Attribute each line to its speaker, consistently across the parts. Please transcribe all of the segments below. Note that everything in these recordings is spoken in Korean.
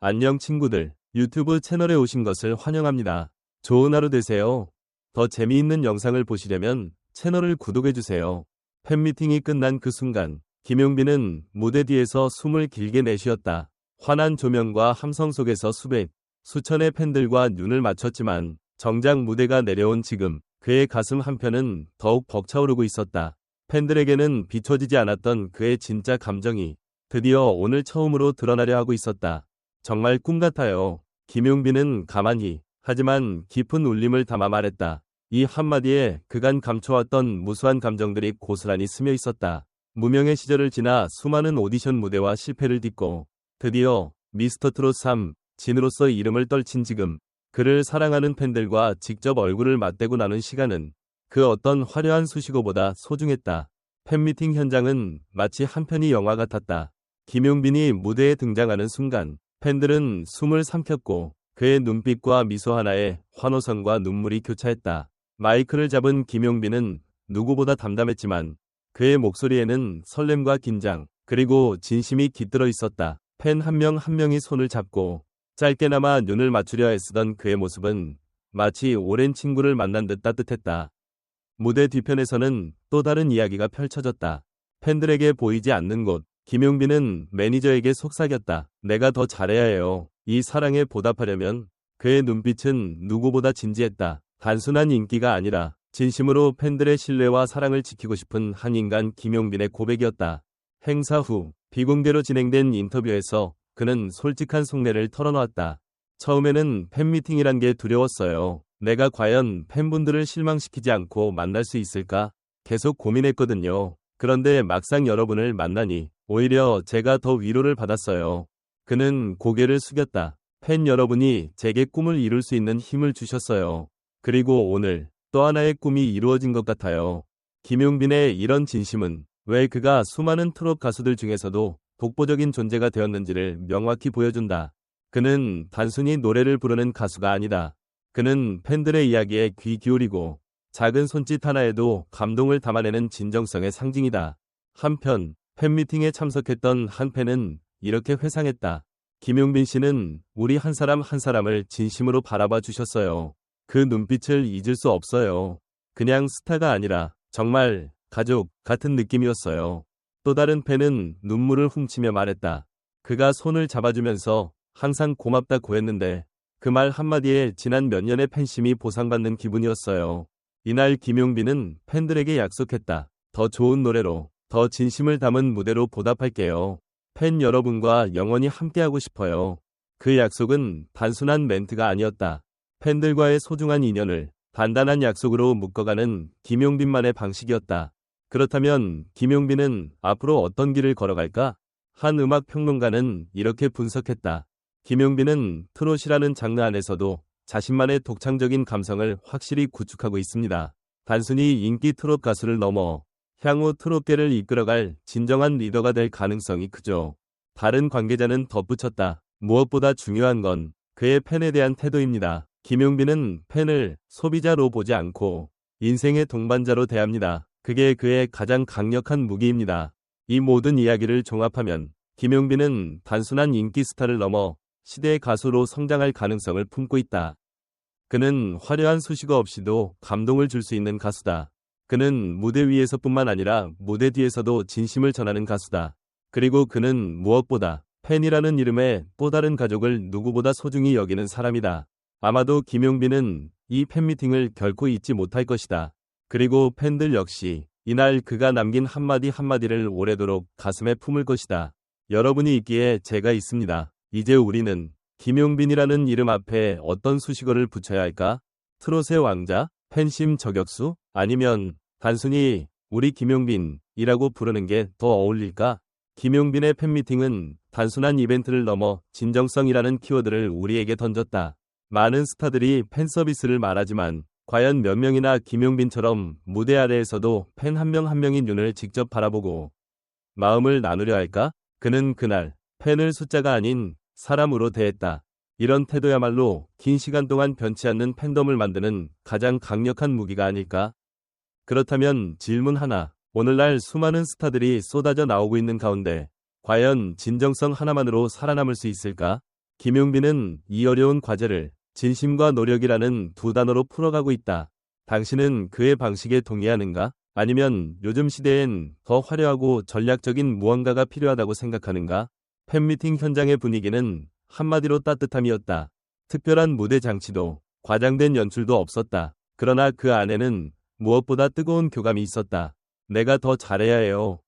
Speaker 1: 안녕 친구들, 유튜브 채널에 오신 것을 환영합니다. 좋은 하루 되세요. 더 재미있는 영상을 보시려면 채널을 구독해주세요. 팬미팅이 끝난 그 순간, 김용빈은 무대 뒤에서 숨을 길게 내쉬었다. 환한 조명과 함성 속에서 수천의 팬들과 눈을 맞췄지만 정작 무대가 내려온 지금 그의 가슴 한편은 더욱 벅차오르고 있었다. 팬들에게는 비춰지지 않았던 그의 진짜 감정이 드디어 오늘 처음으로 드러나려 하고 있었다. 정말 꿈 같아요. 김용빈은 가만히 하지만 깊은 울림을 담아 말했다. 이 한마디에 그간 감춰왔던 무수한 감정들이 고스란히 스며 있었다. 무명의 시절을 지나 수많은 오디션 무대와 실패를 딛고 드디어 미스터트롯 3 진으로서 이름을 떨친 지금 그를 사랑하는 팬들과 직접 얼굴을 맞대고 나눈 시간은 그 어떤 화려한 수식어보다 소중했다. 팬미팅 현장은 마치 한 편의 영화 같았다. 김용빈이 무대에 등장하는 순간 팬들은 숨을 삼켰고 그의 눈빛과 미소 하나에 환호성과 눈물이 교차했다. 마이크를 잡은 김용빈은 누구보다 담담했지만 그의 목소리에는 설렘과 긴장 그리고 진심이 깃들어 있었다. 팬 한 명 한 명이 손을 잡고 짧게나마 눈을 맞추려 애쓰던 그의 모습은 마치 오랜 친구를 만난 듯 따뜻했다. 무대 뒤편에서는 또 다른 이야기가 펼쳐졌다. 팬들에게 보이지 않는 곳. 김용빈은 매니저에게 속삭였다. 내가 더 잘해야 해요. 이 사랑에 보답하려면. 그의 눈빛은 누구보다 진지했다. 단순한 인기가 아니라 진심으로 팬들의 신뢰와 사랑을 지키고 싶은 한 인간 김용빈의 고백이었다. 행사 후 비공개로 진행된 인터뷰에서 그는 솔직한 속내를 털어놓았다. 처음에는 팬미팅이란 게 두려웠어요. 내가 과연 팬분들을 실망시키지 않고 만날 수 있을까? 계속 고민했거든요. 그런데 막상 여러분을 만나니 오히려 제가 더 위로를 받았어요. 그는 고개를 숙였다. 팬 여러분이 제게 꿈을 이룰 수 있는 힘을 주셨어요. 그리고 오늘 또 하나의 꿈이 이루어진 것 같아요. 김용빈의 이런 진심은 왜 그가 수많은 트롯 가수들 중에서도 독보적인 존재가 되었는지를 명확히 보여준다. 그는 단순히 노래를 부르는 가수가 아니다. 그는 팬들의 이야기에 귀 기울이고 작은 손짓 하나에도 감동을 담아내는 진정성의 상징이다. 한편 팬미팅에 참석했던 한 팬은 이렇게 회상했다. 김용빈 씨는 우리 한 사람 한 사람을 진심으로 바라봐 주셨어요. 그 눈빛을 잊을 수 없어요. 그냥 스타가 아니라 정말 가족 같은 느낌이었어요. 또 다른 팬은 눈물을 훔치며 말했다. 그가 손을 잡아주면서 항상 고맙다고 했는데 그 말 한마디에 지난 몇 년의 팬심이 보상받는 기분이었어요. 이날 김용빈은 팬들에게 약속했다. 더 좋은 노래로, 더 진심을 담은 무대로 보답할게요. 팬 여러분과 영원히 함께하고 싶어요. 그 약속은 단순한 멘트가 아니었다. 팬들과의 소중한 인연을 단단한 약속으로 묶어가는 김용빈만의 방식이었다. 그렇다면 김용빈은 앞으로 어떤 길을 걸어갈까? 한 음악 평론가는 이렇게 분석했다. 김용빈은 트롯이라는 장르 안에서도 자신만의 독창적인 감성을 확실히 구축하고 있습니다. 단순히 인기 트롯 가수를 넘어 향후 트롯계를 이끌어갈 진정한 리더가 될 가능성이 크죠. 다른 관계자는 덧붙였다. 무엇보다 중요한 건 그의 팬에 대한 태도입니다. 김용빈은 팬을 소비자로 보지 않고 인생의 동반자로 대합니다. 그게 그의 가장 강력한 무기입니다. 이 모든 이야기를 종합하면 김용빈은 단순한 인기 스타를 넘어 시대의 가수로 성장할 가능성을 품고 있다. 그는 화려한 수식어 없이도 감동을 줄 수 있는 가수다. 그는 무대 위에서뿐만 아니라 무대 뒤에서도 진심을 전하는 가수다. 그리고 그는 무엇보다 팬이라는 이름의 또 다른 가족을 누구보다 소중히 여기는 사람이다. 아마도 김용빈은 이 팬미팅을 결코 잊지 못할 것이다. 그리고 팬들 역시 이날 그가 남긴 한마디 한마디를 오래도록 가슴에 품을 것이다. 여러분이 있기에 제가 있습니다. 이제 우리는 김용빈이라는 이름 앞에 어떤 수식어를 붙여야 할까? 트롯의 왕자? 팬심 저격수? 아니면 단순히 우리 김용빈이라고 부르는 게 더 어울릴까? 김용빈의 팬미팅은 단순한 이벤트를 넘어 진정성이라는 키워드를 우리에게 던졌다. 많은 스타들이 팬서비스를 말하지만 과연 몇 명이나 김용빈처럼 무대 아래에서도 팬 한 명 한 명이 눈을 직접 바라보고 마음을 나누려 할까? 그는 그날 팬을 숫자가 아닌 사람으로 대했다. 이런 태도야말로 긴 시간 동안 변치 않는 팬덤을 만드는 가장 강력한 무기가 아닐까? 그렇다면 질문 하나. 오늘날 수많은 스타들이 쏟아져 나오고 있는 가운데 과연 진정성 하나만으로 살아남을 수 있을까? 김용빈은 이 어려운 과제를 진심과 노력이라는 두 단어로 풀어가고 있다. 당신은 그의 방식에 동의하는가? 아니면 요즘 시대엔 더 화려하고 전략적인 무언가가 필요하다고 생각하는가? 팬미팅 현장의 분위기는 한마디로 따뜻함이었다. 특별한 무대 장치도 과장된 연출도 없었다. 그러나 그 안에는 무엇보다 뜨거운 교감이 있었다. 내가 더 잘해야 해요.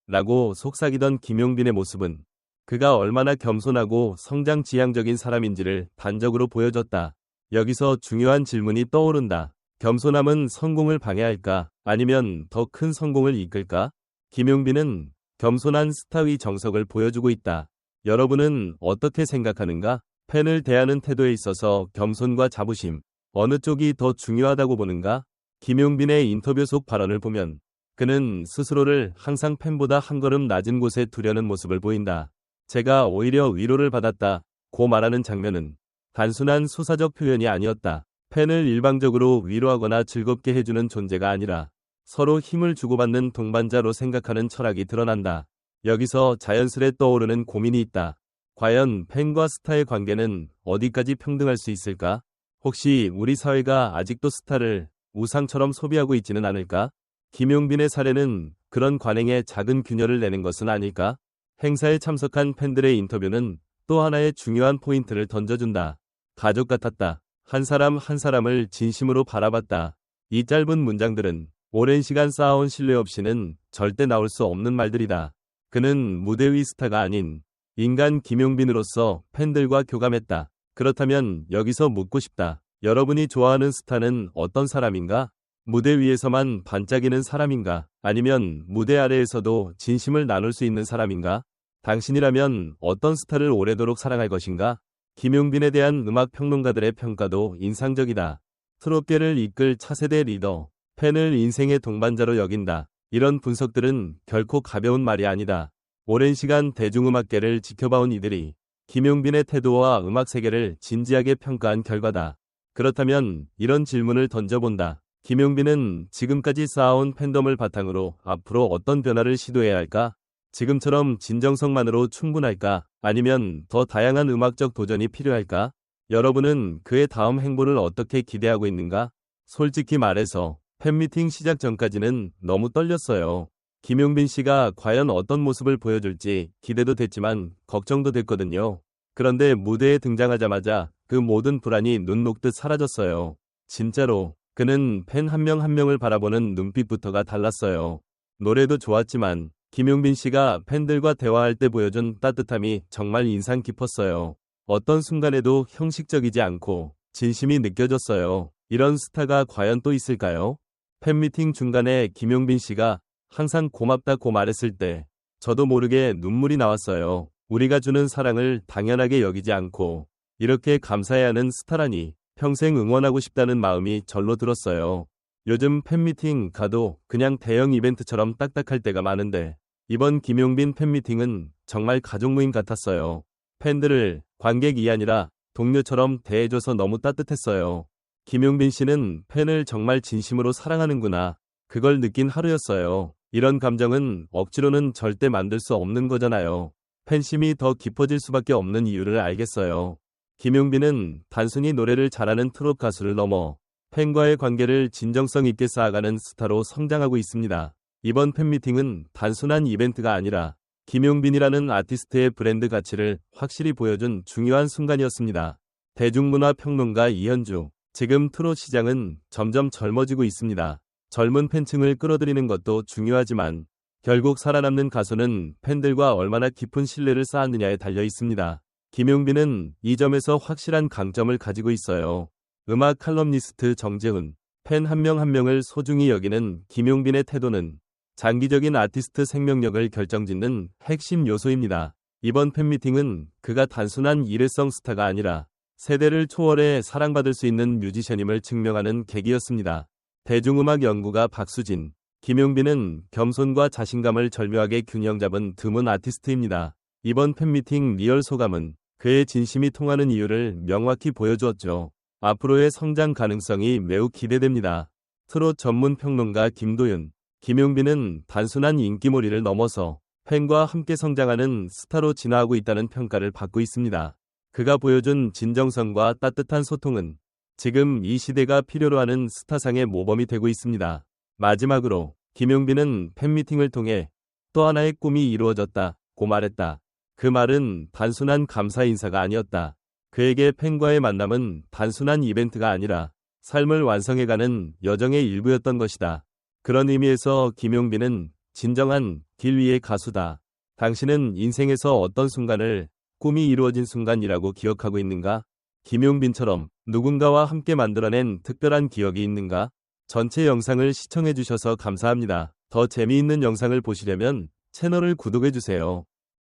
Speaker 1: 라고 속삭이던 김용빈의 모습은 그가 얼마나 겸손하고 성장지향적인 사람인지를 단적으로 보여줬다. 여기서 중요한 질문이 떠오른다. 겸손함은 성공을 방해할까? 아니면 더 큰 성공을 이끌까? 김용빈은 겸손한 스타의 정석을 보여주고 있다. 여러분은 어떻게 생각하는가? 팬을 대하는 태도에 있어서 겸손과 자부심, 어느 쪽이 더 중요하다고 보는가? 김용빈의 인터뷰 속 발언을 보면 그는 스스로를 항상 팬보다 한 걸음 낮은 곳에 두려는 모습을 보인다. 제가 오히려 위로를 받았다고 말하는 장면은 단순한 수사적 표현이 아니었다. 팬을 일방적으로 위로하거나 즐겁게 해주는 존재가 아니라 서로 힘을 주고받는 동반자로 생각하는 철학이 드러난다. 여기서 자연스레 떠오르는 고민이 있다. 과연 팬과 스타의 관계는 어디까지 평등할 수 있을까? 혹시 우리 사회가 아직도 스타를 우상처럼 소비하고 있지는 않을까? 김용빈의 사례는 그런 관행에 작은 균열을 내는 것은 아닐까? 행사에 참석한 팬들의 인터뷰는 또 하나의 중요한 포인트를 던져준다. 가족 같았다. 한 사람 한 사람을 진심으로 바라봤다. 이 짧은 문장들은 오랜 시간 쌓아온 신뢰 없이는 절대 나올 수 없는 말들이다. 그는 무대 위 스타가 아닌 인간 김용빈으로서 팬들과 교감했다. 그렇다면 여기서 묻고 싶다. 여러분이 좋아하는 스타는 어떤 사람인가? 무대 위에서만 반짝이는 사람인가? 아니면 무대 아래에서도 진심을 나눌 수 있는 사람인가? 당신이라면 어떤 스타를 오래도록 사랑할 것인가? 김용빈에 대한 음악 평론가들의 평가도 인상적이다. 트롯계를 이끌 차세대 리더, 팬을 인생의 동반자로 여긴다. 이런 분석들은 결코 가벼운 말이 아니다. 오랜 시간 대중음악계를 지켜봐온 이들이 김용빈의 태도와 음악 세계를 진지하게 평가한 결과다. 그렇다면 이런 질문을 던져본다. 김용빈은 지금까지 쌓아온 팬덤을 바탕으로 앞으로 어떤 변화를 시도해야 할까? 지금처럼 진정성만으로 충분할까? 아니면 더 다양한 음악적 도전이 필요할까? 여러분은 그의 다음 행보를 어떻게 기대하고 있는가? 솔직히 말해서 팬미팅 시작 전까지는 너무 떨렸어요. 김용빈 씨가 과연 어떤 모습을 보여줄지 기대도 됐지만 걱정도 됐거든요. 그런데 무대에 등장하자마자 그 모든 불안이 눈 녹듯 사라졌어요. 진짜로 그는 팬 한 명 한 명을 바라보는 눈빛부터가 달랐어요. 노래도 좋았지만 김용빈 씨가 팬들과 대화할 때 보여준 따뜻함이 정말 인상 깊었어요. 어떤 순간에도 형식적이지 않고 진심이 느껴졌어요. 이런 스타가 과연 또 있을까요? 팬미팅 중간에 김용빈 씨가 항상 고맙다고 말했을 때 저도 모르게 눈물이 나왔어요. 우리가 주는 사랑을 당연하게 여기지 않고 이렇게 감사해야 하는 스타라니 평생 응원하고 싶다는 마음이 절로 들었어요. 요즘 팬미팅 가도 그냥 대형 이벤트처럼 딱딱할 때가 많은데 이번 김용빈 팬미팅은 정말 가족 모임 같았어요. 팬들을 관객이 아니라 동료처럼 대해줘서 너무 따뜻했어요. 김용빈 씨는 팬을 정말 진심으로 사랑하는구나. 그걸 느낀 하루였어요. 이런 감정은 억지로는 절대 만들 수 없는 거잖아요. 팬심이 더 깊어질 수밖에 없는 이유를 알겠어요. 김용빈은 단순히 노래를 잘하는 트롯 가수를 넘어 팬과의 관계를 진정성 있게 쌓아가는 스타로 성장하고 있습니다. 이번 팬미팅은 단순한 이벤트가 아니라 김용빈이라는 아티스트의 브랜드 가치를 확실히 보여준 중요한 순간이었습니다. 대중문화 평론가 이현주, 지금 트롯 시장은 점점 젊어지고 있습니다. 젊은 팬층을 끌어들이는 것도 중요하지만 결국 살아남는 가수는 팬들과 얼마나 깊은 신뢰를 쌓았느냐에 달려 있습니다. 김용빈은 이 점에서 확실한 강점을 가지고 있어요. 음악 칼럼니스트 정재훈, 팬 한 명 한 명을 소중히 여기는 김용빈의 태도는 장기적인 아티스트 생명력을 결정짓는 핵심 요소입니다. 이번 팬미팅은 그가 단순한 일회성 스타가 아니라 세대를 초월해 사랑받을 수 있는 뮤지션임을 증명하는 계기였습니다. 대중음악 연구가 박수진, 김용빈은 겸손과 자신감을 절묘하게 균형 잡은 드문 아티스트입니다. 이번 팬미팅 리얼 소감은 그의 진심이 통하는 이유를 명확히 보여주었죠. 앞으로의 성장 가능성이 매우 기대됩니다. 트롯 전문 평론가 김도윤, 김용빈은 단순한 인기몰이를 넘어서 팬과 함께 성장하는 스타로 진화하고 있다는 평가를 받고 있습니다. 그가 보여준 진정성과 따뜻한 소통은 지금 이 시대가 필요로 하는 스타상의 모범이 되고 있습니다. 마지막으로 김용빈은 팬미팅을 통해 또 하나의 꿈이 이루어졌다고 말했다. 그 말은 단순한 감사 인사가 아니었다. 그에게 팬과의 만남은 단순한 이벤트가 아니라 삶을 완성해가는 여정의 일부였던 것이다. 그런 의미에서 김용빈은 진정한 길 위의 가수다. 당신은 인생에서 어떤 순간을 꿈이 이루어진 순간이라고 기억하고 있는가? 김용빈처럼 누군가와 함께 만들어낸 특별한 기억이 있는가? 전체 영상을 시청해주셔서 감사합니다. 더 재미있는 영상을 보시려면 채널을 구독해주세요.